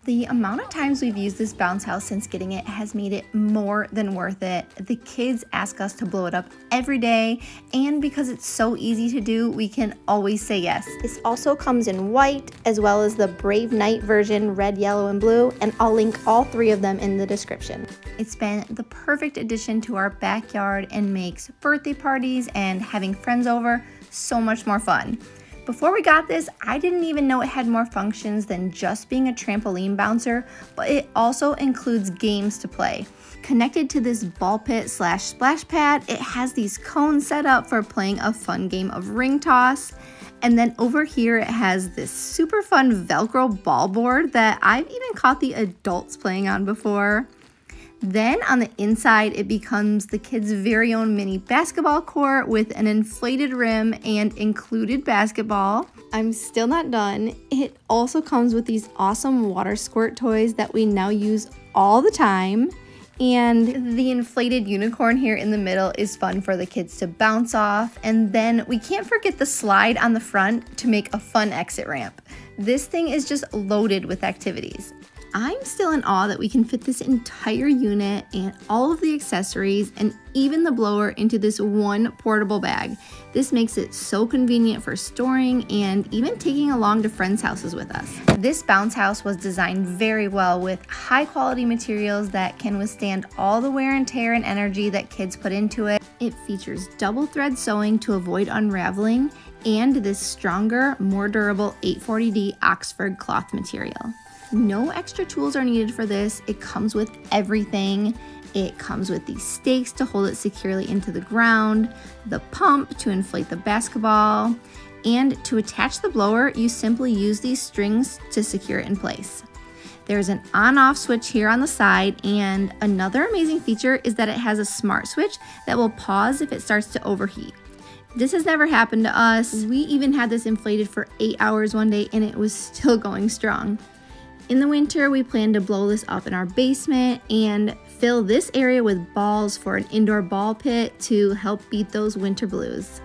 The amount of times we've used this bounce house since getting it has made it more than worth it. The kids ask us to blow it up every day, and because it's so easy to do, we can always say yes. This also comes in white, as well as the Brave Night version, red, yellow, and blue, and I'll link all three of them in the description. It's been the perfect addition to our backyard and makes birthday parties and having friends over so much more fun. Before we got this, I didn't even know it had more functions than just being a trampoline bouncer, but it also includes games to play. Connected to this ball pit / splash pad, it has these cones set up for playing a fun game of ring toss. And then over here, it has this super fun Velcro ball board that I've even caught the adults playing on before. Then on the inside, it becomes the kids' very own mini basketball court with an inflated rim and included basketball. I'm still not done. It also comes with these awesome water squirt toys that we now use all the time. And the inflated unicorn here in the middle is fun for the kids to bounce off. And then we can't forget the slide on the front to make a fun exit ramp. This thing is just loaded with activities. I'm still in awe that we can fit this entire unit and all of the accessories and even the blower into this one portable bag. This makes it so convenient for storing and even taking along to friends' houses with us. This bounce house was designed very well with high quality materials that can withstand all the wear and tear and energy that kids put into it. It features double thread sewing to avoid unraveling and this stronger, more durable 840D Oxford cloth material. No extra tools are needed for this. It comes with everything. It comes with these stakes to hold it securely into the ground, the pump to inflate the basketball, and to attach the blower, you simply use these strings to secure it in place. There's an on-off switch here on the side, and another amazing feature is that it has a smart switch that will pause if it starts to overheat. This has never happened to us. We even had this inflated for 8 hours one day and it was still going strong. In the winter, we plan to blow this up in our basement and fill this area with balls for an indoor ball pit to help beat those winter blues.